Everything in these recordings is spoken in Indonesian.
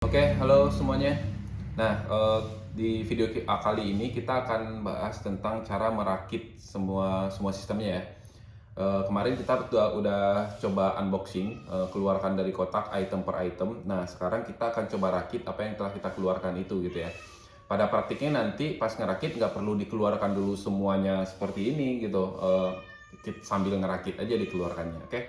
Oke, halo semuanya. Nah, di video kali ini kita akan bahas tentang cara merakit semua semua sistemnya ya. Kemarin kita udah coba unboxing, keluarkan dari kotak item per item. Nah, sekarang kita akan coba rakit apa yang telah kita keluarkan itu gitu ya. Pada praktiknya nanti pas ngerakit nggak perlu dikeluarkan dulu semuanya seperti ini gitu. Sambil ngerakit aja dikeluarkannya, oke?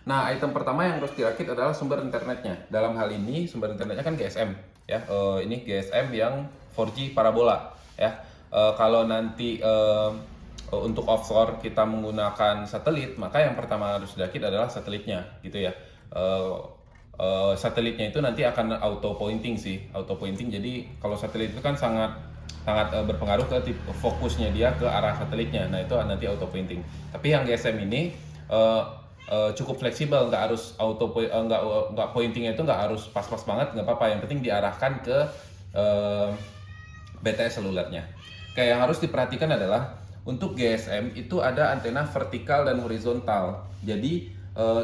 Nah, item pertama yang harus dirakit adalah sumber internetnya. Dalam hal ini sumber internetnya kan GSM ya. Ini GSM yang 4G parabola ya. Kalau nanti untuk offshore kita menggunakan satelit, maka yang pertama harus dirakit adalah satelitnya gitu ya. Satelitnya itu nanti akan auto pointing sih, auto pointing. Jadi kalau satelit itu kan sangat sangat berpengaruh ke fokusnya dia ke arah satelitnya. Nah, itu nanti auto pointing. Tapi yang GSM ini cukup fleksibel, nggak harus nggak pointingnya itu nggak harus pas-pas banget, nggak apa-apa, yang penting diarahkan ke BTS selulernya. Kayak yang harus diperhatikan adalah untuk GSM itu ada antena vertikal dan horizontal. Jadi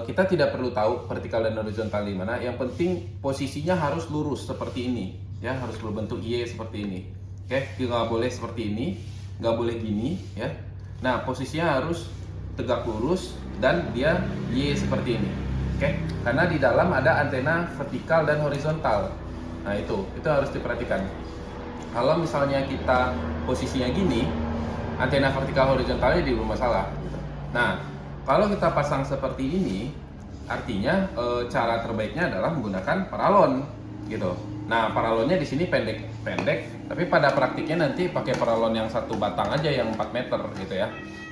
kita tidak perlu tahu vertikal dan horizontal di mana, yang penting posisinya harus lurus seperti ini ya, harus berbentuk Y seperti ini. Oke, nggak boleh seperti ini, nggak boleh gini ya. Nah, posisinya harus tegak lurus dan dia Y seperti ini. Oke, karena di dalam ada antena vertikal dan horizontal. Nah, itu harus diperhatikan. Kalau misalnya kita posisinya gini, antena vertikal horizontalnya di masalah gitu. Nah, kalau kita pasang seperti ini, artinya cara terbaiknya adalah menggunakan paralon gitu. Nah, paralonnya di sini pendek-pendek, tapi pada praktiknya nanti pakai paralon yang satu batang aja yang 4 meter gitu ya.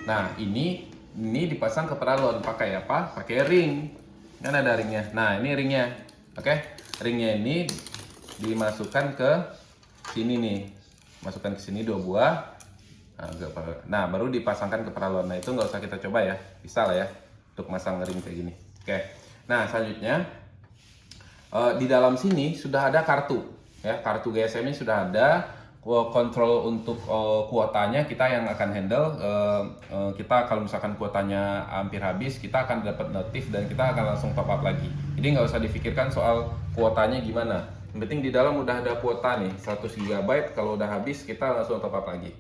Nah, ini dipasang ke paralon pakai apa? Pakai ring. Kan ada ringnya. Nah, ini ringnya. Oke. Ringnya ini dimasukkan ke sini nih. Masukkan ke sini 2 buah. Nah, baru dipasangkan ke paralon. Nah, itu nggak usah kita coba ya. Bisa lah ya untuk masang ring kayak gini. Oke. Nah, selanjutnya di dalam sini sudah ada kartu ya. Kartu GSM ini sudah ada. Kontrol untuk kuotanya kita yang akan handle. Kita kalau misalkan kuotanya hampir habis, kita akan dapat notif dan kita akan langsung top up lagi. Jadi nggak usah difikirkan soal kuotanya gimana. Yang penting di dalam udah ada kuota nih 100 GB. Kalau udah habis kita langsung top up lagi.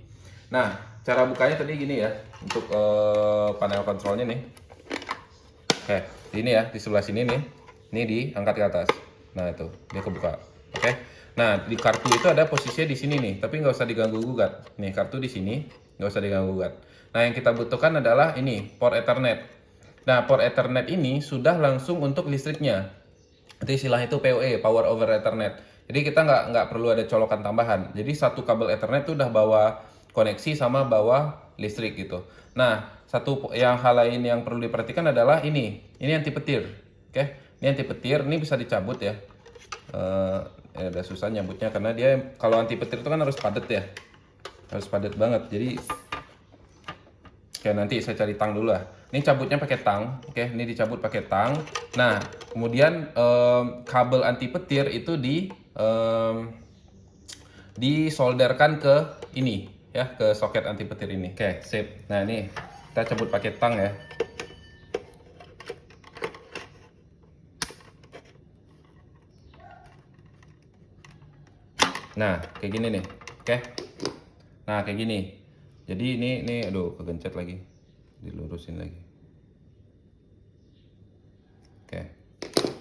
Nah, cara bukanya tadi gini ya, untuk panel kontrolnya nih. Oke, ini ya di sebelah sini nih. Ini diangkat ke atas. Nah, itu dia kebuka. Oke. Nah, di kartu itu ada posisinya di sini nih, tapi nggak usah diganggu gugat. Nih, kartu di sini nggak usah diganggu gugat. Nah, yang kita butuhkan adalah ini, port Ethernet. Nah, port Ethernet ini sudah langsung untuk listriknya. Itu istilah itu PoE, Power over Ethernet. Jadi kita nggak perlu ada colokan tambahan. Jadi satu kabel Ethernet itu udah bawa koneksi sama bawa listrik gitu. Nah, hal lain yang perlu diperhatikan adalah ini anti petir. Oke, ini anti petir, ini bisa dicabut ya. Ada susah nyambutnya karena dia kalau anti petir itu kan harus padat ya, harus padat banget. Jadi kayak nanti saya cari tang dulu lah. Ini cabutnya pakai tang. Oke, ini dicabut pakai tang. Nah, kemudian kabel anti petir itu disolderkan ke ini ya, ke soket anti petir ini. Oke, sip. Nah, ini kita cabut pakai tang ya. Nah, kayak gini nih. Oke. Nah, kayak gini. Jadi ini aduh, kegencet lagi. Dilurusin lagi. Oke.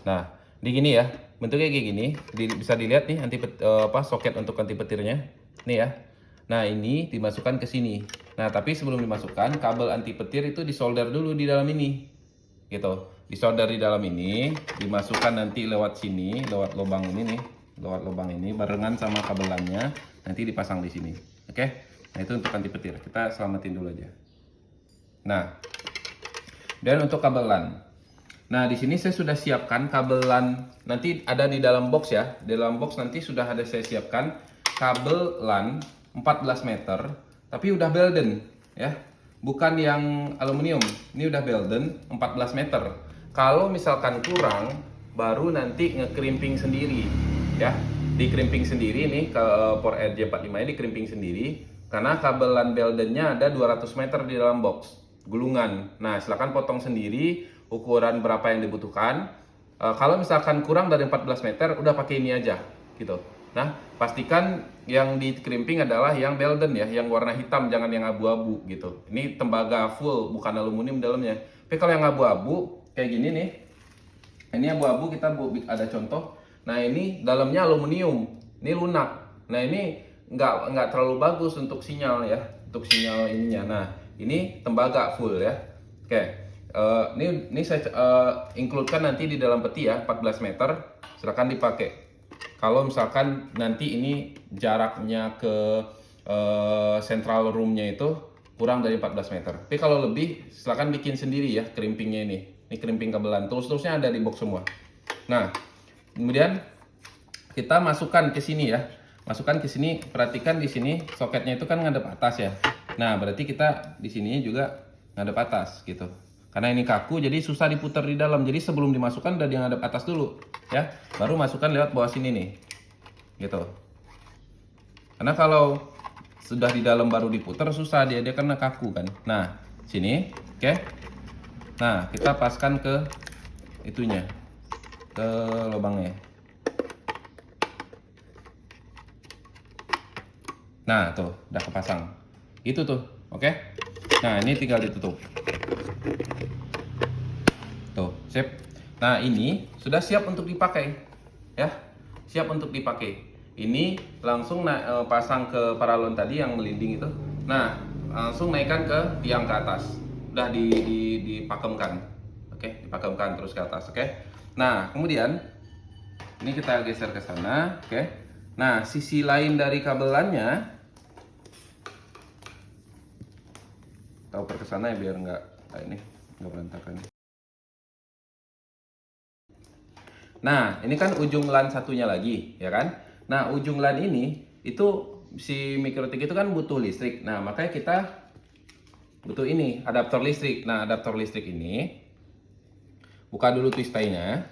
Nah, di gini ya. Bentuknya kayak gini. Bisa dilihat nih soket untuk anti petirnya. Nih ya. Nah, ini dimasukkan ke sini. Nah, tapi sebelum dimasukkan, kabel anti petir itu disolder dulu di dalam ini. Gitu. Disolder di dalam ini, dimasukkan nanti lewat sini, lewat lubang ini nih. Lewat lubang ini barengan sama kabelannya, nanti dipasang di sini. Oke. Nah, itu untuk anti petir. Kita selamatin dulu aja. Nah, dan untuk kabel LAN. Nah, di sini saya sudah siapkan kabel LAN. Nanti ada di dalam box ya. Di dalam box nanti sudah ada saya siapkan kabel LAN 14 meter, tapi udah Belden ya. Bukan yang aluminium. Ini udah Belden 14 meter. Kalau misalkan kurang, baru nanti ngekrimping sendiri ya. dikrimping sendiri nih ke port RJ45 ini dikrimping sendiri karena kabel LAN Beldennya ada 200 meter di dalam box gulungan. Nah, silakan potong sendiri ukuran berapa yang dibutuhkan. Kalau misalkan kurang dari 14 meter, udah pakai ini aja gitu. Nah, pastikan yang dikrimping adalah yang Belden ya, yang warna hitam, jangan yang abu-abu gitu. Ini tembaga full, bukan aluminium dalamnya. Tapi kalau yang abu-abu kayak gini nih, ini abu-abu kita ada contoh. Nah, ini dalamnya aluminium, ini lunak. Nah, ini nggak terlalu bagus untuk sinyal ya, untuk sinyal ininya. Nah, ini tembaga full ya. Oke, ini saya include-kan nanti di dalam peti ya, 14 meter. Silakan dipakai. Kalau misalkan nanti ini jaraknya ke central room-nya itu kurang dari 14 meter. Tapi kalau lebih, silakan bikin sendiri ya krimpingnya ini. Ini krimping kabelan. Terus-terusnya ada di box semua. Nah, kemudian kita masukkan ke sini ya. Masukkan ke sini, perhatikan di sini soketnya itu kan ngadep atas ya. Nah, berarti kita di sini juga ngadep atas gitu. Karena ini kaku jadi susah diputar di dalam. Jadi sebelum dimasukkan udah di ngadep atas dulu ya. Baru masukkan lewat bawah sini nih. Gitu. Karena kalau sudah di dalam baru diputar susah dia karena kaku kan. Nah, sini, oke. Nah, kita paskan ke itunya. Ke lubangnya. Nah, tuh, udah kepasang. Itu tuh, oke? Nah, ini tinggal ditutup. Tuh, sip. Nah, ini sudah siap untuk dipakai. Ya, siap untuk dipakai. Ini langsung pasang ke paralon tadi yang melinding itu. Nah, langsung naikkan ke tiang ke atas. Udah dipakemkan. Oke, dipakemkan terus ke atas, oke? Nah, kemudian ini kita geser ke sana, oke? Nah, sisi lain dari kabelannya kita oper ke sana ya biar nggak berantakan. Nah, ini kan ujung LAN satunya lagi, ya kan? Nah, ujung LAN ini itu si mikrotik itu kan butuh listrik. Nah, makanya kita butuh ini, adaptor listrik. Nah, adaptor listrik ini buka dulu twist tie-nya.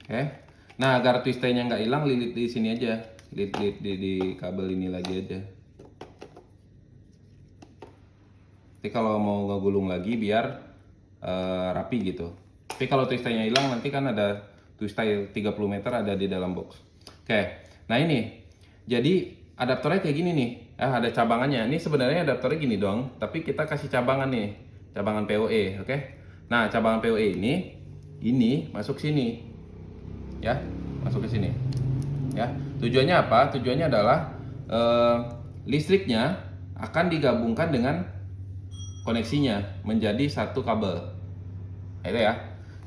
Oke. Nah, agar twist tie-nya nggak hilang, lilit di sini aja. Lilit di kabel ini lagi aja. Tapi kalau mau ngegulung lagi biar rapi gitu. Tapi kalau twist tie-nya hilang nanti kan ada twist tie 30 meter ada di dalam box. Oke. Nah, ini. Jadi adaptornya kayak gini nih. Ada cabangannya. Ini sebenarnya adaptornya gini doang, tapi kita kasih cabangan nih. Cabangan PoE, oke? Nah, cabangan PoE ini masuk sini. Ya, masuk ke sini. Ya. Tujuannya apa? Tujuannya adalah listriknya akan digabungkan dengan koneksinya menjadi satu kabel. Itu ya.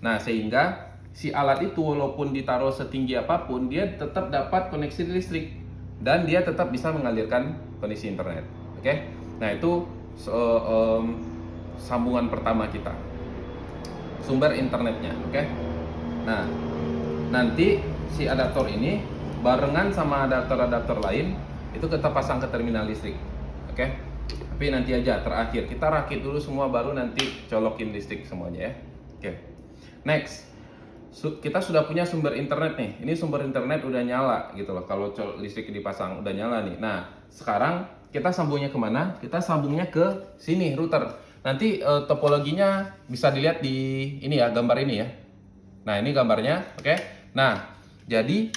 Nah, sehingga si alat itu walaupun ditaruh setinggi apapun, dia tetap dapat koneksi listrik dan dia tetap bisa mengalirkan koneksi internet. Oke. Nah, itu sambungan pertama kita. Sumber internetnya, oke? Nah, nanti si adaptor ini barengan sama adaptor-adaptor lain itu kita pasang ke terminal listrik. Oke? Tapi nanti aja terakhir kita rakit dulu semua baru nanti colokin listrik semuanya ya. Oke. Next. Kita sudah punya sumber internet nih. Ini sumber internet udah nyala gitu loh. Kalau listrik dipasang udah nyala nih. Nah, sekarang kita sambungnya kemana? Kita sambungnya ke sini router. Nanti topologinya bisa dilihat di ini ya, gambar ini ya. Nah, ini gambarnya, oke? Nah, jadi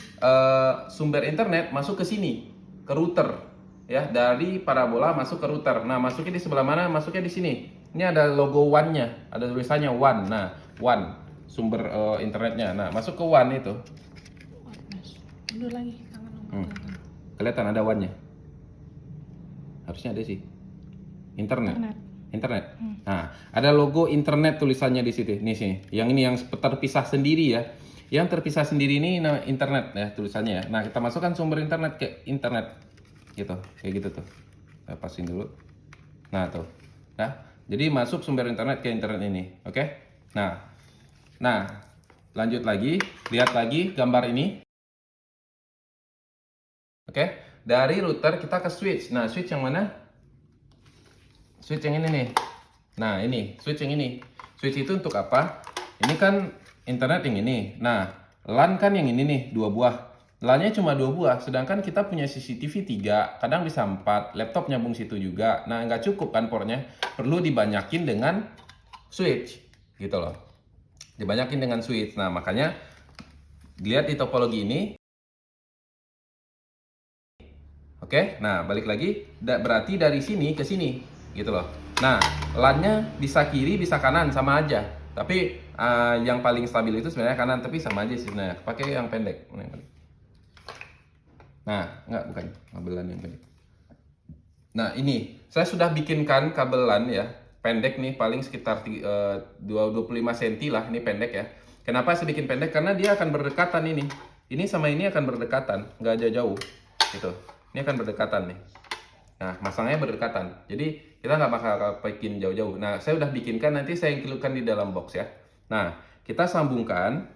sumber internet masuk ke sini, ke router ya, dari parabola masuk ke router. Nah, masuknya di sebelah mana? Masuknya di sini. Ini ada logo WAN-nya, ada tulisannya WAN. Nah, WAN sumber internetnya. Nah, masuk ke WAN itu. Mundur lagi, Kelihatan ada WAN-nya. Harusnya ada sih. Internet. Nah, ada logo internet tulisannya di situ. Nih sih. Yang ini yang terpisah sendiri ya. Yang terpisah sendiri ini internet ya tulisannya ya. Nah, kita masukkan sumber internet ke internet. Gitu. Kayak gitu tuh. Kita pasin dulu. Nah, tuh. Nah, jadi masuk sumber internet ke internet ini. Oke? Nah, lanjut lagi. Lihat lagi gambar ini. Oke? Dari router kita ke switch. Nah, switch yang mana? Switch yang ini nih. Nah, ini switch yang ini. Switch itu untuk apa? Ini kan internet yang ini. Nah, LAN kan yang ini nih, 2 buah. LAN-nya cuma 2 buah, sedangkan kita punya CCTV 3, kadang bisa 4, laptop nyambung situ juga. Nah, nggak cukup kan portnya, perlu dibanyakin dengan switch, gitu loh. Dibanyakin dengan switch. Nah, makanya lihat di topologi ini. Oke, nah balik lagi, berarti dari sini ke sini, gitu loh. Nah, LAN-nya bisa kiri, bisa kanan, sama aja. Tapi yang paling stabil itu sebenarnya kanan, tapi sama aja sih sebenarnya. Pakai yang pendek. Nah, enggak, bukan kabel LAN yang pendek. Nah, ini saya sudah bikinkan kabel LAN ya, pendek nih, paling sekitar 25 cm lah, ini pendek ya. Kenapa saya bikin pendek? Karena dia akan berdekatan ini. Ini sama ini akan berdekatan, nggak jauh-jauh, gitu. Ini akan berdekatan nih. Nah, masangnya berdekatan. Jadi kita nggak bakal bikin jauh-jauh. Nah, saya udah bikinkan, nanti saya include-kan di dalam box ya. Nah, kita sambungkan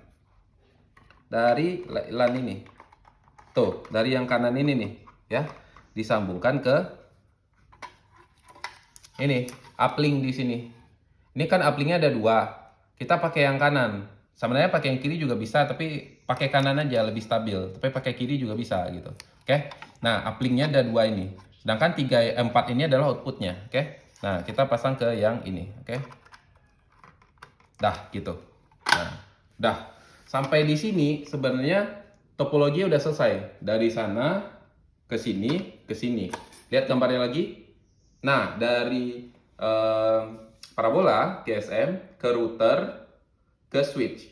dari LAN ini. Tuh, dari yang kanan ini nih, ya. Disambungkan ke ini, uplink di sini. Ini kan uplinknya ada 2. Kita pakai yang kanan. Sebenarnya pakai yang kiri juga bisa, tapi pakai kanan aja lebih stabil. Tapi pakai kiri juga bisa gitu. Oke. Nah, uplinknya ada 2 ini. Sedangkan 4 ini adalah outputnya. Oke. Nah, kita pasang ke yang ini. Oke. Dah gitu. Nah, dah. Sampai di sini sebenarnya topologi udah selesai. Dari sana ke sini, ke sini. Lihat gambarnya lagi. Nah, dari parabola GSM ke router ke switch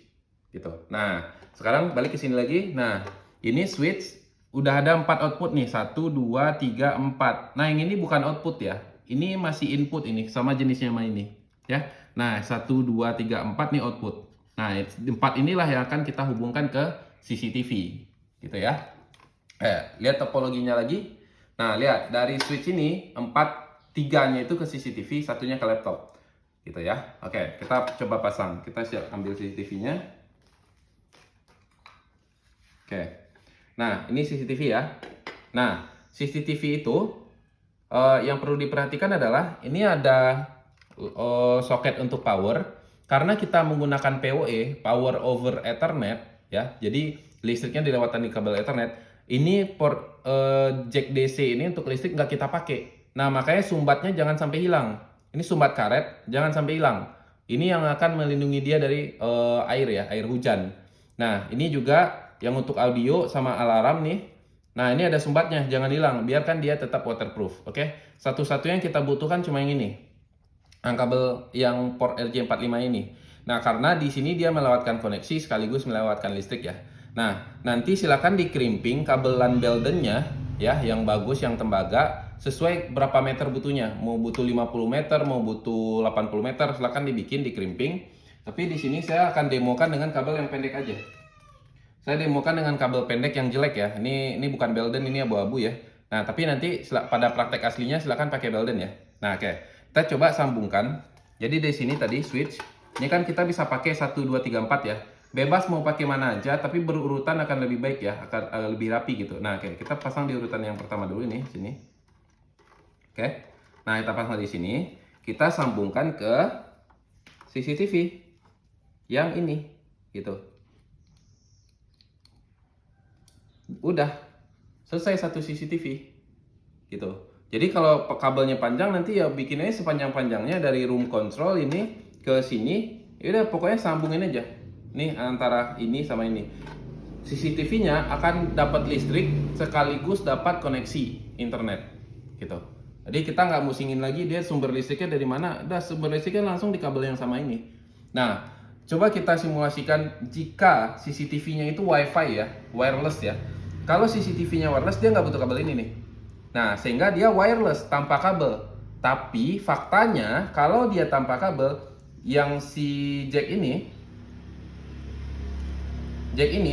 gitu. Nah, sekarang balik ke sini lagi. Nah, ini switch udah ada 4 output nih. 1 2 3 4. Nah, yang ini bukan output ya. Ini masih input ini, sama jenisnya sama ini, ya. Nah, 1 2 3 4 nih output. Nah, 4 inilah yang akan kita hubungkan ke CCTV gitu ya. Lihat topologinya lagi. Nah, lihat dari switch ini 3-nya itu ke CCTV, satunya ke laptop. Gitu ya. Oke, kita coba pasang. Kita siap ambil CCTV-nya. Oke. Nah, ini CCTV ya. Nah, CCTV itu yang perlu diperhatikan adalah ini ada soket untuk power. Karena kita menggunakan PoE, Power over Ethernet, ya. Jadi listriknya dilewatkan di kabel Ethernet. Ini port jack DC ini untuk listrik nggak kita pakai. Nah, makanya sumbatnya jangan sampai hilang. Ini sumbat karet, jangan sampai hilang. Ini yang akan melindungi dia dari air ya, air hujan. Nah, ini juga yang untuk audio sama alarm nih. Nah, ini ada sumbatnya, jangan hilang. Biarkan dia tetap waterproof, oke? Satu-satunya yang kita butuhkan cuma yang ini. Kabel yang port RJ45 ini. Nah, karena di sini dia melewatkan koneksi sekaligus melewatkan listrik ya. Nah, nanti silakan dikrimping kabel LAN Belden-nya ya, yang bagus, yang tembaga, sesuai berapa meter butuhnya. Mau butuh 50 meter, mau butuh 80 meter, silakan dibikin, dikrimping. Tapi di sini saya akan demokan dengan kabel yang pendek aja. Saya demokan dengan kabel pendek yang jelek ya. Ini bukan Belden, ini abu-abu ya. Nah, tapi nanti pada praktek aslinya silakan pakai Belden ya. Nah, oke. Kita coba sambungkan. Jadi di sini tadi switch. Ini kan kita bisa pakai 1 2 3 4 ya. Bebas mau pakai mana aja, tapi berurutan akan lebih baik ya, akan lebih rapi gitu. Nah, oke, kita pasang di urutan yang pertama dulu ini, sini. Oke. Nah, kita pasang di sini. Kita sambungkan ke CCTV yang ini gitu. Udah selesai satu CCTV gitu. Jadi kalau kabelnya panjang nanti ya bikin aja sepanjang-panjangnya dari room control ini ke sini. Ya udah pokoknya sambungin aja. Nih antara ini sama ini. CCTV-nya akan dapat listrik sekaligus dapat koneksi internet gitu. Jadi kita nggak musingin lagi dia sumber listriknya dari mana. Udah sumber listriknya langsung di kabel yang sama ini. Nah, coba kita simulasikan jika CCTV-nya itu WiFi ya, wireless ya. Kalau CCTV-nya wireless dia nggak butuh kabel ini nih. Nah, sehingga dia wireless tanpa kabel. Tapi faktanya kalau dia tanpa kabel, yang si jack ini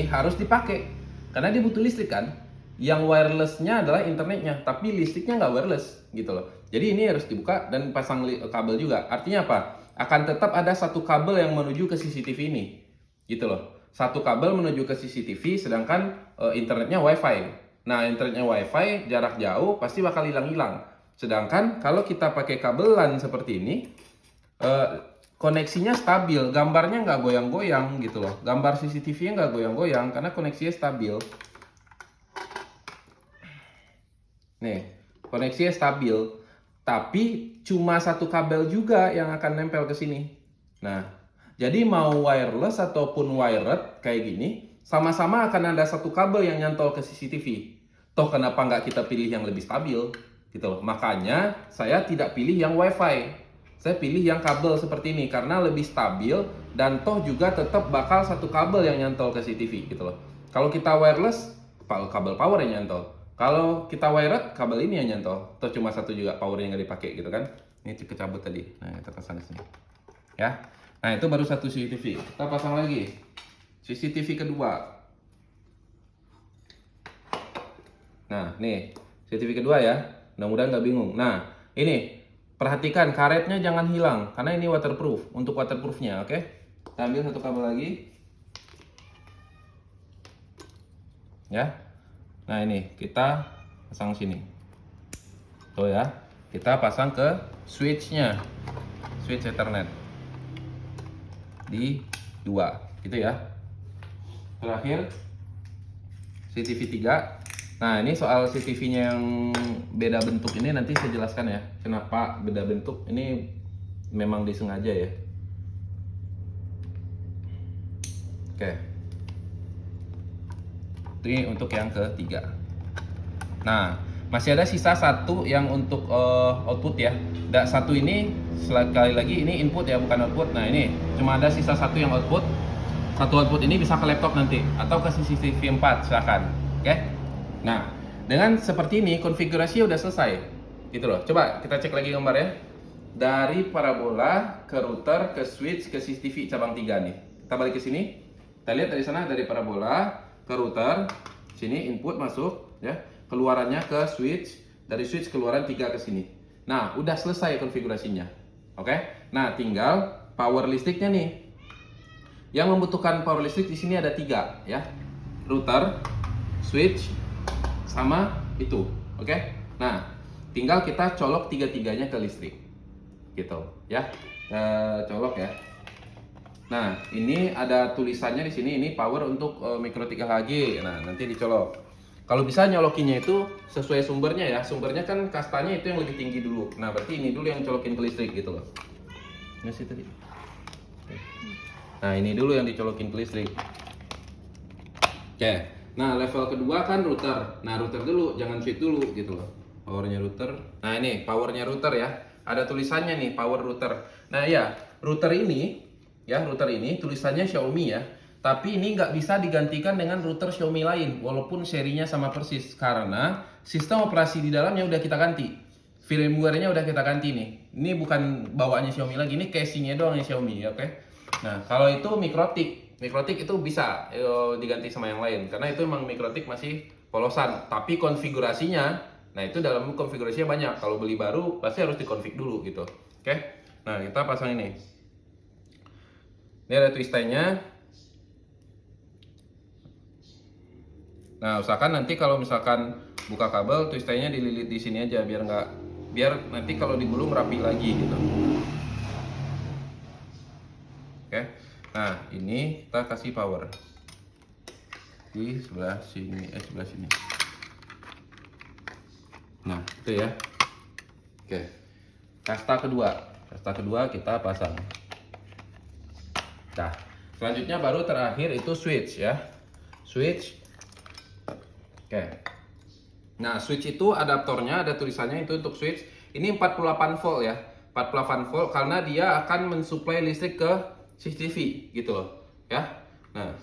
harus dipakai karena dia butuh listrik kan. Yang wirelessnya adalah internetnya, tapi listriknya nggak wireless gitu loh. Jadi ini harus dibuka dan pasang kabel juga. Artinya apa? Akan tetap ada satu kabel yang menuju ke CCTV ini, gitu loh. Satu kabel menuju ke CCTV, sedangkan internetnya WiFi. Nah, internetnya WiFi jarak jauh pasti bakal hilang-hilang. Sedangkan kalau kita pakai kabel LAN seperti ini, eh, koneksinya stabil, gambarnya nggak goyang-goyang gitu loh. Gambar CCTV-nya nggak goyang-goyang karena koneksinya stabil. Nih, koneksinya stabil, tapi cuma satu kabel juga yang akan nempel ke sini. Nah, jadi mau wireless ataupun wired kayak gini, sama-sama akan ada satu kabel yang nyantol ke CCTV. Toh kenapa nggak kita pilih yang lebih stabil? Gitu loh. Makanya saya tidak pilih yang WiFi. Saya pilih yang kabel seperti ini karena lebih stabil dan toh juga tetap bakal satu kabel yang nyantol ke CCTV gitu loh. Kalau kita wireless, kabel power yang nyantol. Kalau kita wired, kabel ini yang nyantol. Toh cuma satu juga powernya nggak dipakai gitu kan. Ini kecabut tadi. Nah, kita pasang di sini. Ya. Nah, itu baru satu CCTV. Kita pasang lagi. CCTV kedua. Nah, nih. CCTV kedua ya. Mudah-mudahan nggak bingung. Nah, ini. Perhatikan karetnya jangan hilang. Karena ini waterproof. Untuk waterproofnya, oke? Kita ambil satu kabel lagi. Ya. Nah, ini. Kita pasang sini. Tuh ya. Kita pasang ke switch-nya. Switch Ethernet. Di 2 gitu ya. Terakhir CCTV 3. Nah, ini soal CCTV-nya yang beda bentuk ini nanti saya jelaskan ya. Kenapa beda bentuk? Ini memang disengaja ya. Oke. Ini untuk yang ketiga. Nah, masih ada sisa satu yang untuk output ya. Satu ini sekali lagi ini input ya, bukan output. Nah, ini cuma ada sisa satu yang output. Satu output ini bisa ke laptop nanti atau ke CCTV 4 silakan. Oke. Nah, dengan seperti ini konfigurasi udah selesai. Gitu loh. Coba kita cek lagi gambar ya. Dari parabola ke router ke switch ke CCTV cabang 3 nih. Kita balik ke sini. Kita lihat dari sana dari parabola ke router. Sini input masuk ya. Keluarannya ke switch, dari switch keluaran 3 ke sini. Nah, udah selesai konfigurasinya. Oke. Nah, tinggal power listriknya nih. Yang membutuhkan power listrik di sini ada 3 ya. Router, switch, sama itu. Oke. Nah, tinggal kita colok tiga-tiganya ke listrik. Gitu ya. Colok ya. Nah, ini ada tulisannya di sini, ini power untuk micro 3Hz. Nah, nanti dicolok. Kalau bisa nyolokinnya itu sesuai sumbernya ya. Sumbernya kan kastanya itu yang lebih tinggi dulu. Nah, berarti ini dulu yang colokin ke listrik gitu loh. Ini sih tadi. Nah, ini dulu yang dicolokin ke listrik. Oke. Nah, level kedua kan router. Nah, router dulu, jangan switch dulu gitu loh. Powernya router. Nah, ini powernya router ya. Ada tulisannya nih, power router. Nah, ya, router ini tulisannya Xiaomi ya. Tapi ini nggak bisa digantikan dengan router Xiaomi lain, walaupun serinya sama persis karena sistem operasi di dalamnya udah kita ganti. Firmware-nya udah kita ganti nih. Ini bukan bawaannya Xiaomi lagi, ini casingnya doang yang Xiaomi, oke? Nah, kalau itu Mikrotik itu bisa diganti sama yang lain karena itu emang Mikrotik masih polosan, tapi konfigurasinya, nah itu dalam konfigurasinya banyak. Kalau beli baru pasti harus dikonfig dulu gitu. Oke? Nah, kita pasang ini. Ini ada twist tie-nya. Nah, usahakan nanti kalau misalkan buka kabel, twist tie-nya dililit di sini aja biar nanti kalau digulung rapi lagi gitu. Oke. Nah, ini kita kasih power di sebelah sini, sebelah sini. Nah, itu ya. Oke. Kasta kedua kita pasang. Nah, selanjutnya baru terakhir itu switch ya. Switch. Oke. Nah, switch itu adaptornya ada tulisannya itu untuk switch. Ini 48 volt ya. 48 volt karena dia akan mensuplai listrik ke CCTV gitu loh ya. Nah,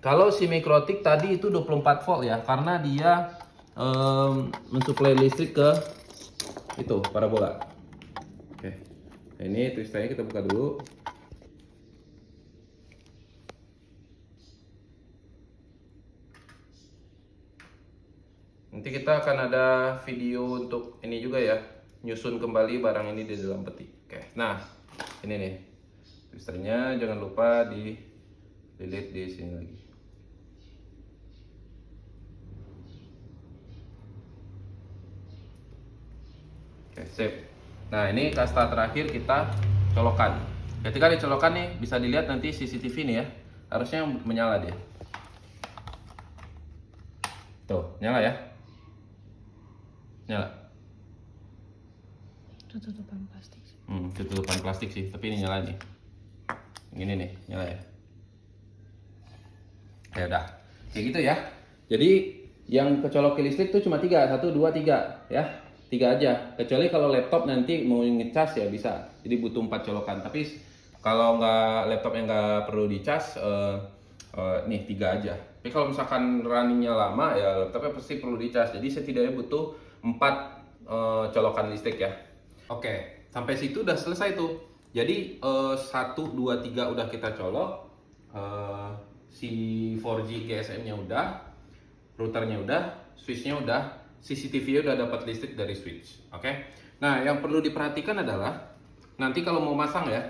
kalau si Mikrotik tadi itu 24 volt ya karena dia mensuplai listrik ke itu parabola. Oke. Nah, ini twisternya kita buka dulu. Nanti kita akan ada video untuk ini juga ya, nyusun kembali barang ini di dalam peti. Oke. Nah, ini nih twisternya, jangan lupa dililit di sini lagi. Oke, sip. Nah, ini kasta terakhir kita colokan. Ketika dicolokkan nih, bisa dilihat nanti CCTV nih ya. Harusnya menyala dia. Tuh, nyala ya. Nyala. Tutupan plastik. Tutupan plastik sih, tapi ini nyala nih. Ini nih, nyala ya. Ya udah, kayak gitu ya. Jadi yang kecolok ke listrik tuh cuma 3, 1, 2, 3 ya. 3 aja. Kecuali kalau laptop nanti mau ngecas ya bisa. Jadi butuh 4 colokan. Tapi kalau nggak laptop yang nggak perlu dicas, nih 3 aja. Tapi kalau misalkan runningnya lama ya laptopnya pasti perlu dicas. Jadi setidaknya butuh 4 colokan listrik ya. Oke, sampai situ udah selesai tuh. Jadi 1, 2, 3 udah kita colok. Si 4G GSM-nya udah, routernya udah, switch-nya udah, CCTV-nya udah dapat listrik dari switch. Oke. Nah, yang perlu diperhatikan adalah nanti kalau mau masang ya,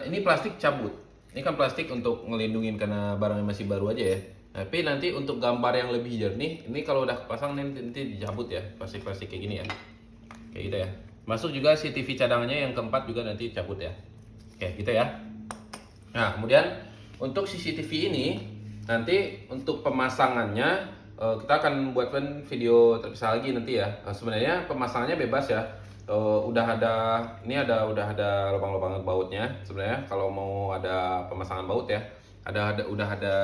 ini plastik cabut. Ini kan plastik untuk ngelindungin karena barangnya masih baru aja ya. Tapi nanti untuk gambar yang lebih jernih, ini kalau udah pasang nanti dicabut ya, plastik-plastik kayak gini ya. Kayak gitu ya. Masuk juga si TV cadangannya yang keempat juga nanti cabut ya. Oke, gitu ya. Nah, kemudian untuk CCTV ini nanti untuk pemasangannya kita akan buatkan video terpisah lagi nanti ya. Sebenarnya pemasangannya bebas ya. Udah ada udah ada lubang-lubang bautnya. Sebenarnya kalau mau ada pemasangan baut ya, udah ada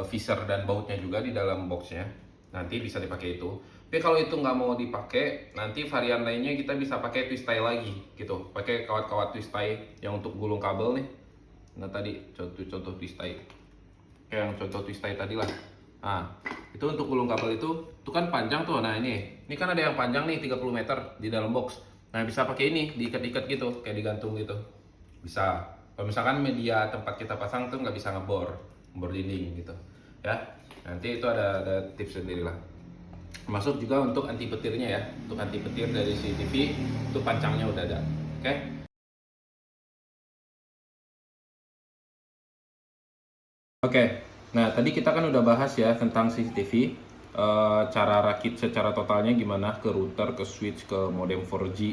visor dan bautnya juga di dalam boxnya. Nanti bisa dipakai itu. Tapi kalau itu nggak mau dipakai, nanti varian lainnya kita bisa pakai twist tie lagi gitu. Pakai kawat-kawat twist tie yang untuk gulung kabel nih. Nah tadi contoh twist tie, kayak yang contoh twist tie tadi lah. Nah itu untuk gulung kabel itu kan panjang tuh. Nah ini kan ada yang panjang nih 30 meter di dalam box. Nah bisa pakai ini diikat-ikat gitu, kayak digantung gitu. Bisa. Kalau misalkan media tempat kita pasang tuh nggak bisa ngebor dinding gitu, ya. Nanti itu ada tips sendiri lah. Masuk juga untuk anti petirnya ya. Untuk anti petir dari CCTV itu pancangnya udah ada. Oke. Oke, nah tadi kita kan udah bahas ya tentang CCTV, cara rakit secara totalnya gimana ke router, ke switch, ke modem 4G.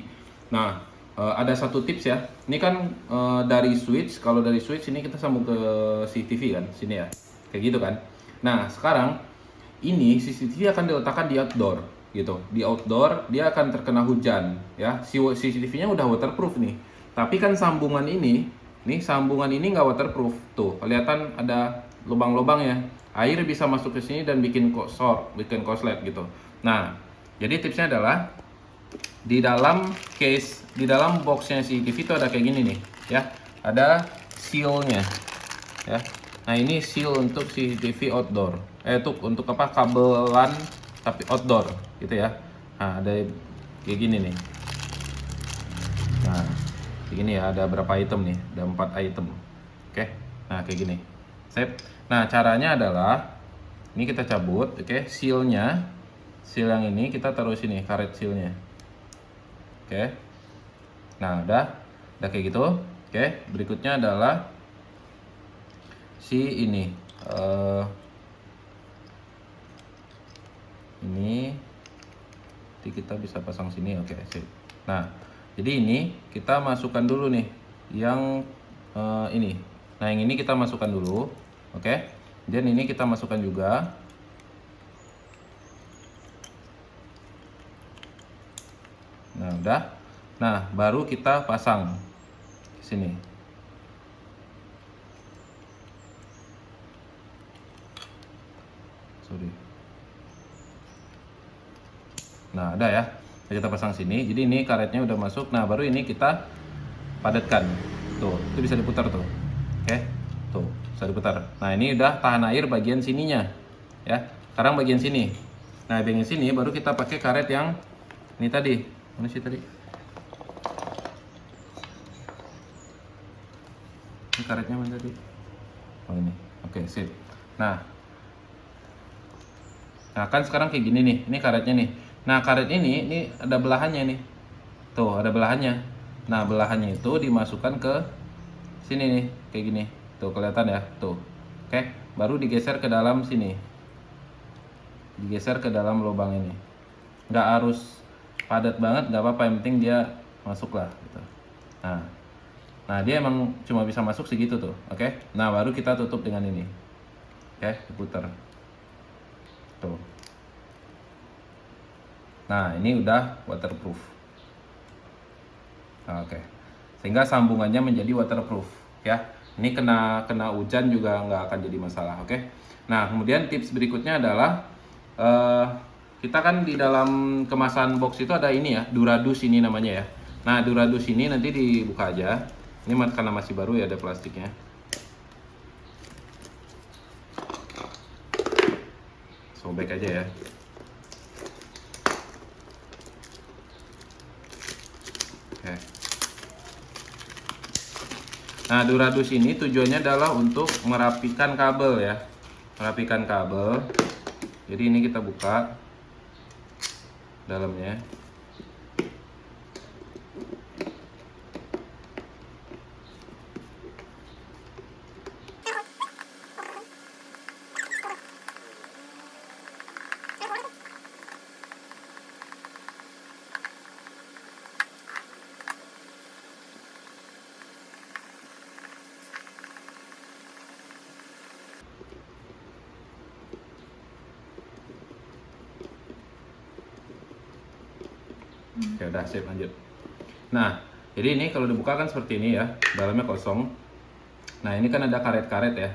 Nah, ada satu tips ya. Ini kan dari switch, kalau dari switch ini kita sambung ke CCTV kan, sini ya, kayak gitu kan. Nah, sekarang ini CCTV akan diletakkan di outdoor gitu. Di outdoor dia akan terkena hujan ya. Si CCTV-nya udah waterproof nih. Tapi kan sambungan ini, sambungan ini nggak waterproof. Tuh, kelihatan ada lubang-lubang ya. Air bisa masuk ke sini dan bikin bikin korslet gitu. Nah, jadi tipsnya adalah di dalam case, di dalam boxnya CCTV itu ada kayak gini nih ya. Ada sealnya ya. Nah, ini seal untuk CCTV outdoor. Untuk apa? Kabelan tapi outdoor gitu ya. Nah, ada kayak gini nih. Nah, kayak gini ya, ada berapa item nih? Ada 4 item. Oke. Nah, kayak gini. Sip. Nah, caranya adalah ini kita cabut, oke, sealnya. Seal yang ini kita taruh sini, karet sealnya. Oke. Nah, udah kayak gitu. Oke, berikutnya adalah si ini. Ini nanti kita bisa pasang sini, oke, sip. Nah, jadi ini kita masukkan dulu nih yang ini. Nah, yang ini kita masukkan dulu, oke. Dan ini kita masukkan juga. Nah, udah. Nah, baru kita pasang ke sini. Sorry. Nah, ada ya. Kita pasang sini. Jadi ini karetnya udah masuk. Nah, baru ini kita padatkan. Tuh, itu bisa diputar tuh. Oke. Tuh, bisa diputar. Nah, ini udah tahan air bagian sininya. Ya. Sekarang bagian sini. Nah, bagian sini baru kita pakai karet yang ini tadi. Mana sih tadi? Ini karetnya mana tadi? Oh, ini. Oke, sip. Nah, kan sekarang kayak gini nih. Ini karetnya nih. Nah, karet ini ada belahannya nih. Tuh, ada belahannya. Nah, belahannya itu dimasukkan ke sini nih, kayak gini. Tuh, kelihatan ya? Tuh. Oke, baru digeser ke dalam sini. Digeser ke dalam lubang ini. Nggak harus padat banget, nggak apa-apa. Yang penting dia masuklah gitu. Nah, nah dia emang cuma bisa masuk segitu tuh, oke? Nah baru kita tutup dengan ini, oke? Diputar, tuh. Nah ini udah waterproof, nah, oke. Sehingga sambungannya menjadi waterproof, ya. Ini kena hujan juga nggak akan jadi masalah, oke? Nah kemudian tips berikutnya adalah kita kan di dalam kemasan box itu ada ini ya, Duradus ini namanya ya. Nah Duradus ini nanti dibuka aja. Ini karena masih baru ya, ada plastiknya. Sobek aja ya. Oke. Nah Duradus ini tujuannya adalah untuk merapikan kabel ya. Merapikan kabel. Jadi ini kita buka dalamnya. Oke udah sip, lanjut. Nah jadi ini kalau dibuka kan seperti ini ya, dalamnya kosong. Nah ini kan ada karet-karet ya.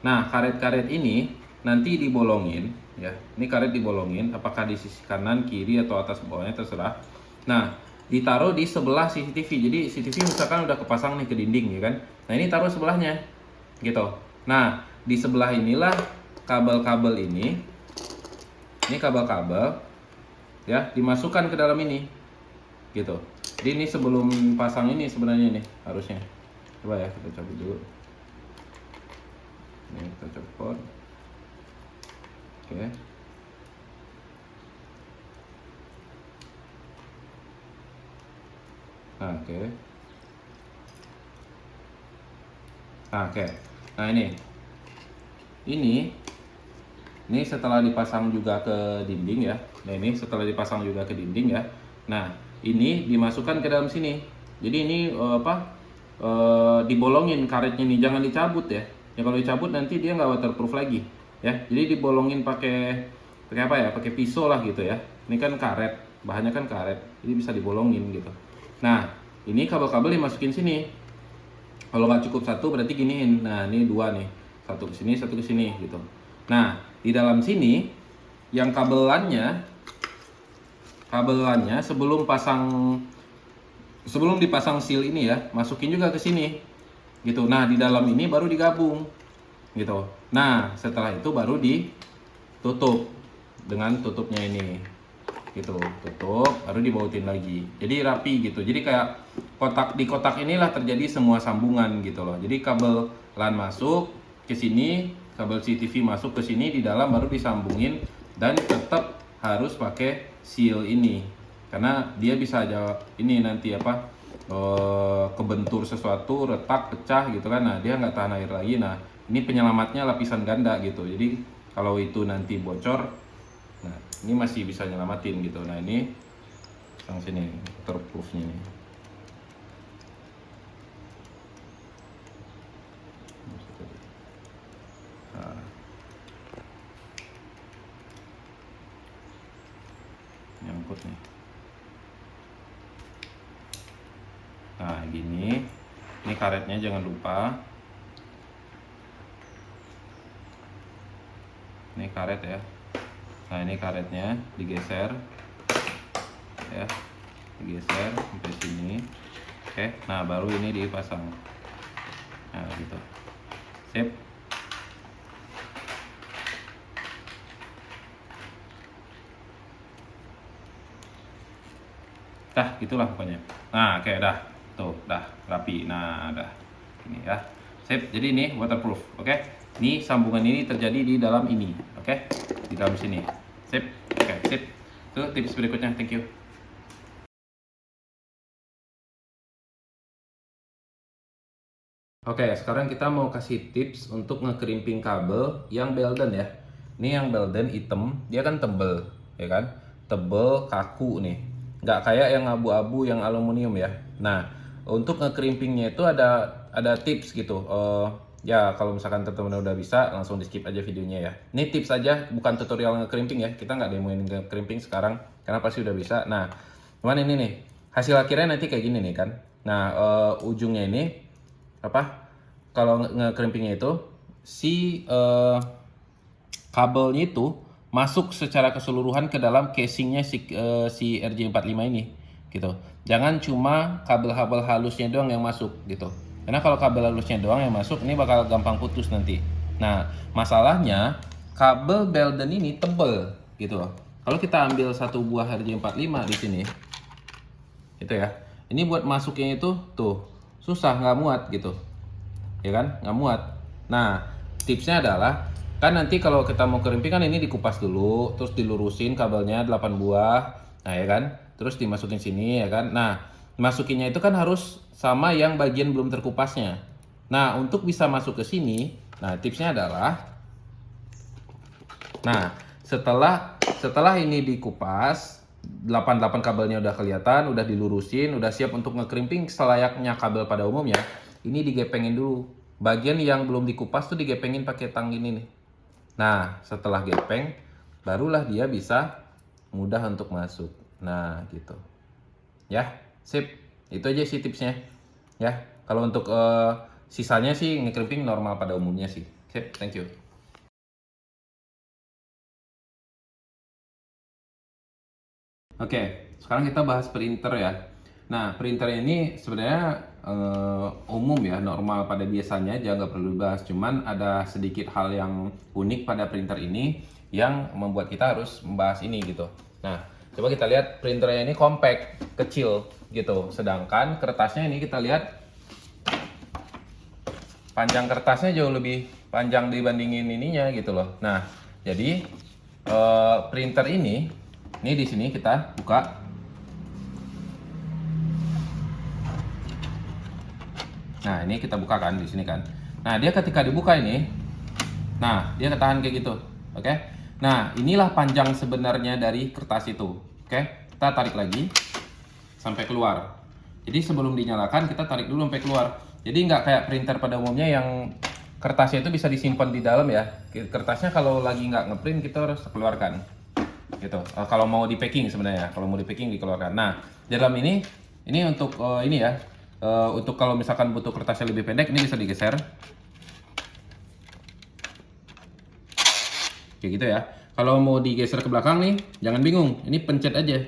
Nah karet-karet ini nanti dibolongin ya. Ini karet dibolongin, apakah di sisi kanan, kiri atau atas bawahnya terserah. Nah ditaruh di sebelah CCTV. Jadi CCTV misalkan udah kepasang nih ke dinding ya kan. Nah ini taruh sebelahnya gitu. Nah di sebelah inilah kabel-kabel ini kabel-kabel ya dimasukkan ke dalam ini gitu. Jadi ini sebelum pasang ini sebenarnya nih harusnya. Coba ya kita cabut dulu. Ini kita copot. Oke. Nah, oke. Nah, oke. Nah ini setelah dipasang juga ke dinding ya. Nah ini setelah dipasang juga ke dinding ya. Nah ini dimasukkan ke dalam sini. Jadi ini dibolongin karetnya nih, jangan dicabut ya. Ya kalau dicabut nanti dia nggak waterproof lagi ya. Jadi dibolongin pakai apa ya? Pakai pisau lah gitu ya. Ini kan karet, bahannya kan karet, jadi bisa dibolongin gitu. Nah ini kabel-kabel dimasukin sini. Kalau nggak cukup satu berarti giniin. Nah ini dua nih, satu ke sini, satu ke sini gitu. Nah di dalam sini yang kabelannya sebelum dipasang seal ini ya, masukin juga ke sini gitu. Nah di dalam ini baru digabung gitu. Nah setelah itu baru ditutup dengan tutupnya ini gitu, tutup baru dibautin lagi, jadi rapi gitu. Jadi kayak kotak inilah terjadi semua sambungan gitu loh. Jadi kabel LAN masuk ke sini, kabel CCTV masuk ke sini, di dalam baru disambungin, dan tetap harus pakai seal ini karena dia bisa aja ini nanti kebentur sesuatu, retak, pecah gitu kan. Nah dia nggak tahan air lagi. Nah ini penyelamatnya lapisan ganda gitu. Jadi kalau itu nanti bocor, nah ini masih bisa nyelamatin gitu. Nah ini sang sini waterproofnya nih. Nah, nyangkut nih. Nah gini, ini karetnya jangan lupa. Ini karet ya. Nah ini karetnya digeser ya, digeser sampai sini. Oke, nah baru ini dipasang. Nah gitu, sip. Dah gitulah pokoknya. Nah oke, dah tuh, dah rapi. Nah dah ini ya, sip. Jadi ini waterproof, oke. Ini sambungan ini terjadi di dalam ini, oke, di dalam sini, sip. Oke, sip. Itu tips berikutnya, thank you. Oke, sekarang kita mau kasih tips untuk ngekerimping kabel yang Belden ya. Ini yang Belden hitam, dia kan tebel, ya kan? Tebel, kaku nih. nggak kayak yang abu-abu yang aluminium ya. Nah, untuk ngekerimpingnya itu ada tips gitu. Ya kalau misalkan teman-teman udah bisa langsung di skip aja videonya ya. Ini tips aja, bukan tutorial ngekerimping ya. Kita nggak demoin ngekerimping sekarang karena pasti udah bisa. Nah, cuman ini nih hasil akhirnya nanti kayak gini nih kan. Nah, ujungnya ini apa? Kalau ngekerimpingnya itu si kabelnya itu masuk secara keseluruhan ke dalam casingnya si RJ45 ini gitu. Jangan cuma kabel-kabel halusnya doang yang masuk gitu. Karena kalau kabel halusnya doang yang masuk ini bakal gampang putus nanti. Nah, masalahnya kabel Belden ini tebel gitu loh. Kalau kita ambil satu buah RJ45 di sini itu ya. Ini buat masuknya itu tuh susah, nggak muat gitu. Ya kan? Nggak muat. Nah, tipsnya adalah kan nanti kalau kita mau kerimping kan ini dikupas dulu, terus dilurusin kabelnya 8 buah. Nah, ya kan? Terus dimasukin sini ya kan. Nah, masukinnya itu kan harus sama yang bagian belum terkupasnya. Nah, untuk bisa masuk ke sini, nah tipsnya adalah nah, setelah ini dikupas, 88 kabelnya udah kelihatan, udah dilurusin, udah siap untuk ngekerimping selayaknya kabel pada umumnya. Ini digepengin dulu. Bagian yang belum dikupas tuh digepengin pakai tang ini nih. Nah, setelah gepeng, barulah dia bisa mudah untuk masuk. Nah, gitu. Ya, sip. Itu aja sih tipsnya. Ya, kalau untuk sisanya sih ngekerimping normal pada umumnya sih. Sip, thank you. Oke, sekarang kita bahas printer ya. Nah, printer ini sebenarnya umum ya, normal pada biasanya aja, nggak perlu dibahas. Cuman ada sedikit hal yang unik pada printer ini yang membuat kita harus membahas ini gitu. Nah, coba kita lihat printernya ini compact, kecil gitu. Sedangkan kertasnya ini kita lihat panjang kertasnya jauh lebih panjang dibandingin ininya gitu loh. Nah, jadi printer ini di sini kita buka. Nah, ini kita buka kan di sini kan. Nah, dia ketika dibuka ini, nah dia ketahan kayak gitu, oke? Nah, inilah panjang sebenarnya dari kertas itu, oke? Kita tarik lagi sampai keluar. Jadi sebelum dinyalakan kita tarik dulu sampai keluar. Jadi nggak kayak printer pada umumnya yang kertasnya itu bisa disimpan di dalam ya. Kertasnya kalau lagi nggak ngeprint kita harus keluarkan, gitu. Kalau mau di packing sebenarnya, kalau mau di packing dikeluarkan. Nah, dalam ini untuk ini ya. Untuk kalau misalkan butuh kertas yang lebih pendek, ini bisa digeser. Kayak gitu ya. Kalau mau digeser ke belakang nih, jangan bingung. Ini pencet aja.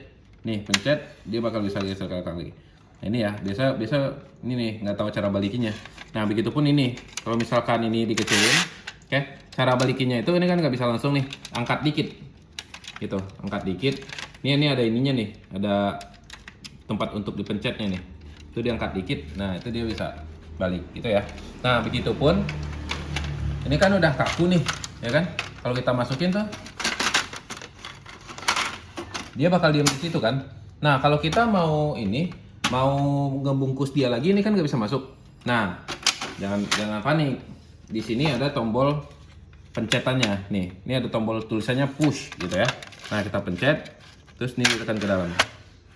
Nih, pencet, dia bakal bisa geser ke belakang lagi. Nah, ini ya, biasa ini nih, nggak tahu cara balikinnya. Nah, begitupun ini. Kalau misalkan ini dikecilin, oke, cara balikinnya itu ini kan nggak bisa langsung nih, angkat dikit. Gitu, angkat dikit. Ini ada ininya nih, ada tempat untuk dipencetnya nih. Itu diangkat dikit, nah itu dia bisa balik gitu ya. Nah, begitupun ini kan udah kaku nih, ya kan? Kalau kita masukin tuh dia bakal diam di situ kan. Nah, kalau kita mau ngebungkus dia lagi, ini kan nggak bisa masuk. Nah, jangan panik. Di sini ada tombol pencetannya nih. Ini ada tombol tulisannya push gitu ya. Nah, kita pencet, terus ini tekan ke dalam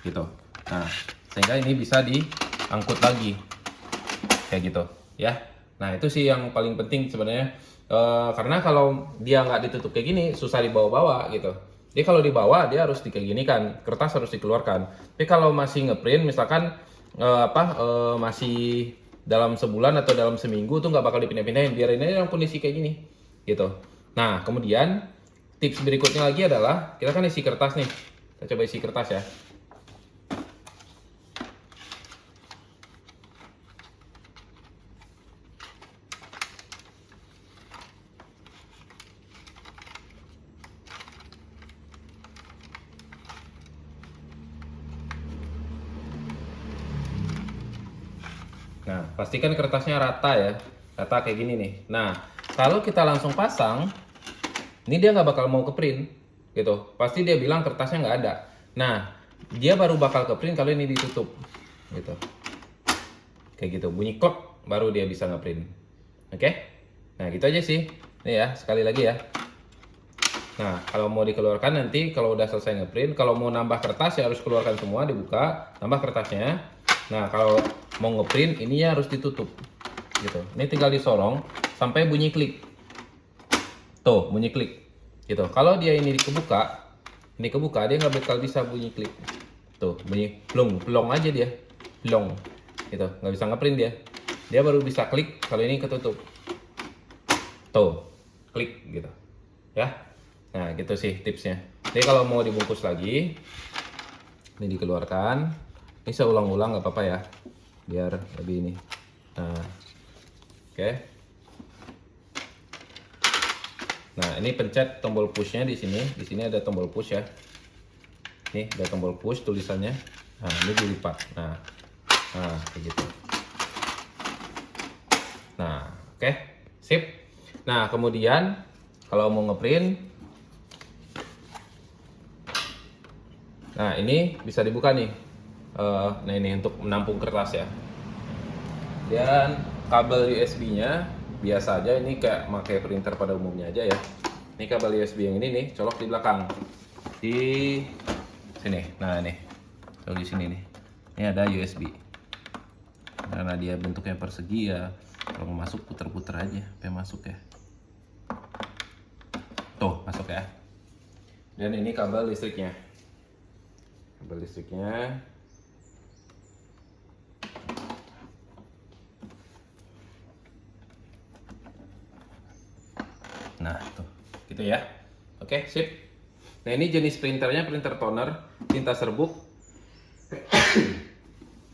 gitu. Nah, sehingga ini bisa diangkut lagi kayak gitu ya. Nah, itu sih yang paling penting sebenarnya, karena kalau dia nggak ditutup kayak gini susah dibawa-bawa gitu. Jadi kalau dibawa dia harus kayak gini kan, kertas harus dikeluarkan. Tapi kalau masih ngeprint misalkan masih dalam sebulan atau dalam seminggu tuh nggak bakal dipindah-pindahin, biarin aja dalam kondisi kayak gini gitu. Nah, kemudian tips berikutnya lagi adalah kita kan isi kertas nih. Kita coba isi kertas ya. Nah, pastikan kertasnya rata ya. Rata kayak gini nih. Nah, kalau kita langsung pasang, ini dia nggak bakal mau ke print gitu. Pasti dia bilang kertasnya nggak ada. Nah, dia baru bakal ke print kalau ini ditutup gitu. Kayak gitu, bunyi klok baru dia bisa ngeprint. Oke? Nah, gitu aja sih. Nih ya, sekali lagi ya. Nah, kalau mau dikeluarkan nanti kalau udah selesai ngeprint, kalau mau nambah kertas ya harus keluarkan semua, dibuka, tambah kertasnya. Nah, kalau mau ngeprint ini ya harus ditutup. Gitu. Ini tinggal disorong sampai bunyi klik. Tuh, bunyi klik. Gitu. Kalau dia ini kebuka, dia nggak bakal bisa bunyi klik. Tuh, bunyi plong aja dia. Plong. Gitu. Nggak bisa ngeprint dia. Dia baru bisa klik kalau ini ketutup. Tuh, klik gitu. Ya. Nah, gitu sih tipsnya. Jadi kalau mau dibungkus lagi, ini dikeluarkan. Ini saya ulang-ulang nggak apa-apa ya, biar lebih ini. Nah, oke. Nah, ini pencet tombol pushnya di sini. Di sini ada tombol push ya. Nih, ada tombol push tulisannya. Nah, ini dilipat. Nah, kayak gitu. Nah, oke, sip. Nah, kemudian kalau mau ngeprint, nah ini bisa dibuka nih. Nah ini untuk menampung kertas ya. Dan kabel USB-nya biasa aja, ini kayak pakai printer pada umumnya aja ya. Ini kabel USB yang ini nih, colok di belakang. Di sini. Nah ini, colok di sini nih. Ini ada USB. Karena dia bentuknya persegi ya, kalau mau masuk puter-puter aja, sampai masuk ya. Tuh masuk ya. Dan ini kabel listriknya. Kabel listriknya. Nah, tuh. Gitu ya. Oke, sip. Nah, ini jenis printernya printer toner tinta serbuk.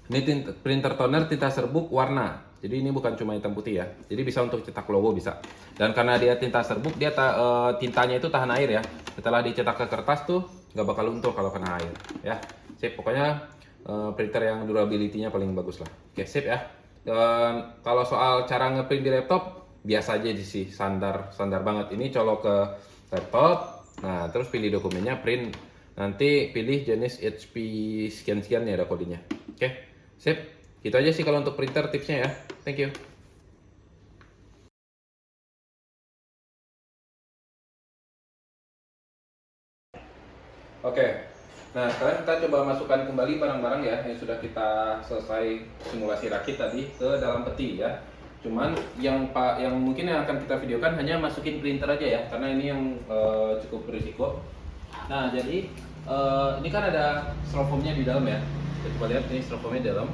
Ini printer toner tinta serbuk warna. Jadi ini bukan cuma hitam putih ya. Jadi bisa untuk cetak logo bisa. Dan karena dia tinta serbuk, dia tintanya itu tahan air ya. Setelah dicetak ke kertas tuh nggak bakal luntur kalau kena air ya. Sip, pokoknya printer yang durability-nya paling bagus lah. Oke, sip ya. Dan kalau soal cara ngeprint di laptop biasa aja sih, standar banget. Ini colok ke laptop. Nah, terus pilih dokumennya, print. Nanti pilih jenis HP sekian-sekian ya, ada kodenya. Oke, sip. Gitu aja sih kalau untuk printer tipsnya ya. Thank you. Oke, nah sekarang kita coba masukkan kembali barang-barang ya yang sudah kita selesai simulasi rakit tadi ke dalam peti ya. Cuman yang mungkin yang akan kita videokan hanya masukin printer aja ya, karena ini yang cukup berisiko. Nah jadi ini kan ada styrofoamnya di dalam ya. Kita coba lihat ini styrofoamnya di dalam.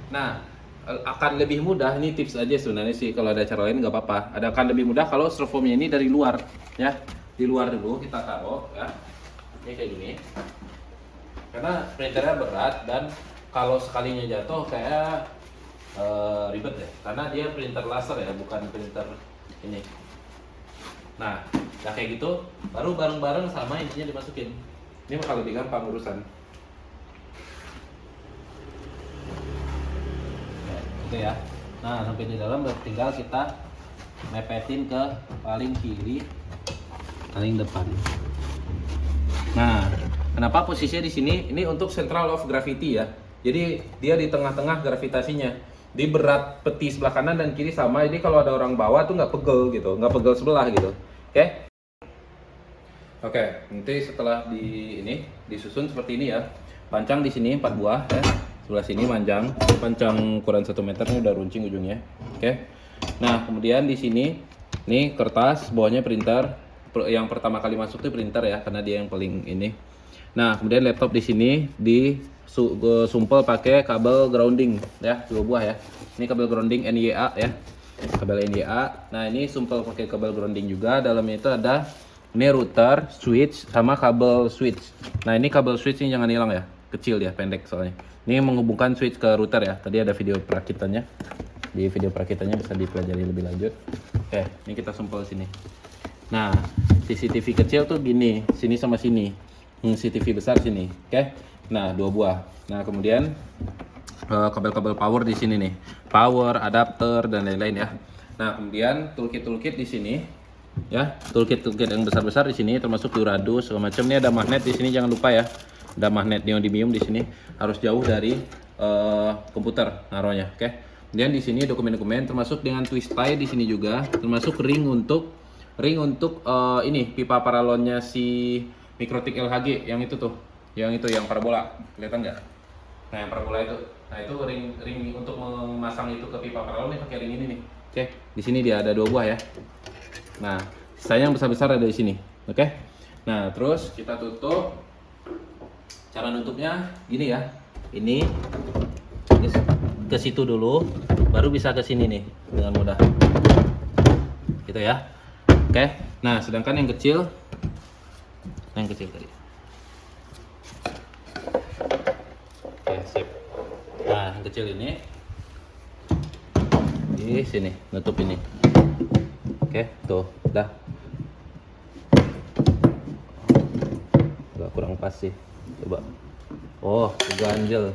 Nah akan lebih mudah, ini tips aja sebenarnya sih, kalau ada cara lain nggak apa-apa. Akan lebih mudah kalau styrofoamnya ini dari luar ya. Di luar dulu kita taruh ya. Ini kayak gini, karena printernya berat dan kalau sekalinya jatuh kayak ribet ya, karena dia printer laser ya, bukan printer ini. Nah kayak gitu baru bareng-bareng sama intinya dimasukin. Ini bakal lebih gampang urusan. Gitu ya. Nah sampai di dalam tinggal kita mepetin ke paling kiri, paling depan. Nah, kenapa posisinya di sini? Ini untuk central of gravity ya. Jadi dia di tengah-tengah gravitasinya. Di berat peti sebelah kanan dan kiri sama. Jadi kalau ada orang bawa tuh nggak pegel gitu, nggak pegel sebelah gitu. Oke? Oke, nanti setelah disusun seperti ini ya. Pancang di sini 4 buah ya. Sebelah sini panjang ukuran 1 meter, ini udah runcing ujungnya. Oke. Nah, kemudian di sini nih kertas, bawahnya printer. Yang pertama kali masuk tuh printer ya, karena dia yang paling ini. Nah kemudian laptop di sini sumpel pakai kabel grounding ya, 2 buah ya. Ini kabel grounding NYA ya, kabel NYA. Nah ini sumpel pakai kabel grounding juga. Dalamnya itu ada ini router, switch, sama kabel switch. Nah ini kabel switch ini jangan hilang ya, kecil ya, pendek soalnya. Ini menghubungkan switch ke router ya. Tadi ada video perakitannya. Di video perakitannya bisa dipelajari lebih lanjut. Oke, ini kita sumpel sini. Nah, CCTV kecil tuh gini, sini sama sini. CCTV besar sini, oke? Nah, 2 buah. Nah, kemudian kabel-kabel power di sini nih, power, adapter dan lain-lain ya. Nah, kemudian toolkit di sini, ya, toolkit yang besar-besar di sini, termasuk Duradus segala macam. Ini ada magnet di sini, jangan lupa ya. Ada magnet neodymium di sini, harus jauh dari komputer naruhnya, oke? Kemudian di sini dokumen-dokumen, termasuk dengan twist tie di sini juga, termasuk ring untuk ring untuk ini pipa paralonnya si Mikrotik LHG yang itu tuh, yang parabola, kelihatan nggak? Nah yang parabola itu, nah itu ring untuk memasang itu ke pipa paralon nih pakai ring ini nih. Oke, di sini dia ada 2 buah ya. Nah, sisanya yang besar-besar ada di sini. Oke. Nah, terus kita tutup. Cara nutupnya gini ya. Ini ke situ dulu, baru bisa ke sini nih dengan mudah. Gitu ya. Oke. Nah, sedangkan yang kecil tadi. Oke, sip. Nah, yang kecil ini di sini, nutup ini. Oke, tuh, dah. Agak kurang pas sih. Coba. Oh, keganjel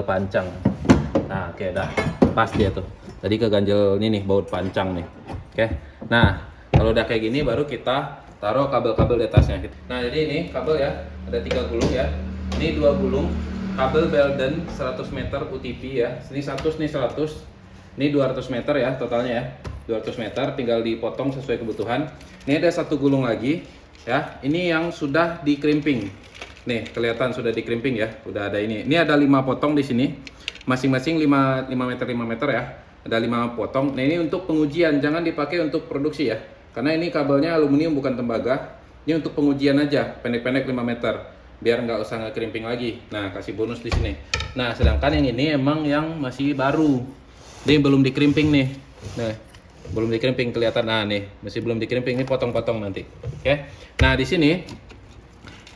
pancang. Nah, oke, dah. Pas dia tuh. Tadi keganjel ini nih, baut pancang nih. Oke. Nah, kalau udah kayak gini baru kita taruh kabel-kabel di atasnya. Nah, jadi ini kabel ya, ada 3 gulung ya. Ini 2 gulung kabel Belden 100 meter UTP ya. Ini 100, nih 100. Ini 200 meter ya totalnya ya. 200 meter tinggal dipotong sesuai kebutuhan. Ini ada 1 gulung lagi ya. Ini yang sudah di crimping. Nih, kelihatan sudah di crimping ya. Udah ada ini. Ini ada 5 potong di sini. Masing-masing 5 meter ya. Ada 5 potong. Nah, ini untuk pengujian, jangan dipakai untuk produksi ya. Karena ini kabelnya aluminium bukan tembaga. Ini untuk pengujian aja, pendek-pendek 5 meter. Biar nggak usah nge-crimping lagi. Nah, kasih bonus di sini. Nah, sedangkan yang ini emang yang masih baru. Ini belum di-crimping nih. Nah, belum di-crimping kelihatan. Nah, nih, masih belum di-crimping. Ini potong-potong nanti. Oke. Nah, di sini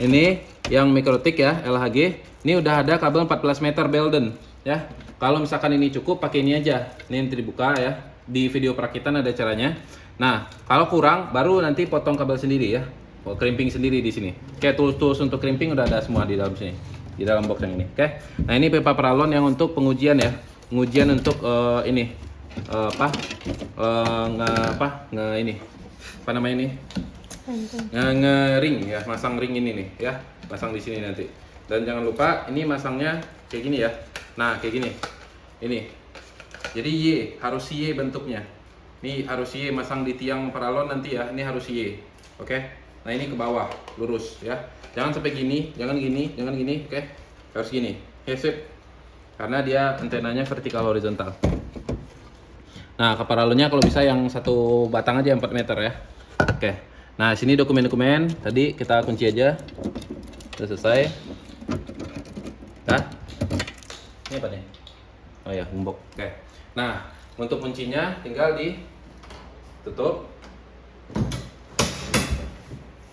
ini yang Mikrotik ya, LHG. Ini udah ada kabel 14 meter Belden ya. Kalau misalkan ini cukup, pakai ini aja. Ini nanti dibuka ya. Di video perakitan ada caranya. Nah, kalau kurang baru nanti potong kabel sendiri ya. Oh, crimping sendiri di sini. Kayak tools untuk crimping udah ada semua di dalam sini. Di dalam box yang ini. Oke. Nah, ini pipa paralon yang untuk pengujian ya. Pengujian untuk ini ini. Apa namanya ini? Nge-ring ya, masang ring ini nih ya. Pasang di sini nanti. Dan jangan lupa ini masangnya kayak gini ya. Nah, kayak gini. Ini. Jadi Y, harus Y bentuknya. Ini harus Y masang di tiang paralon nanti ya. Ini harus Y. Oke. Nah, ini ke bawah, lurus ya. Jangan sampai gini, jangan gini, oke? Harus gini. Sip. Karena dia antenanya vertikal horizontal. Nah, ke paralonnya kalau bisa yang 1 batang aja 4 meter ya. Oke. Nah, sini dokumen-dokumen. Tadi kita kunci aja. Sudah selesai. Nah. Ini apa nih? Oh ya, gembok. Oke. Nah, untuk kuncinya tinggal ditutup.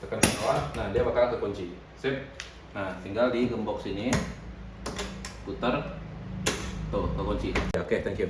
Tekan ke bawah. Nah, dia bakal kekunci. Sip. Nah, tinggal digembok sini. Putar. Tuh, kekunci. Oke, thank you.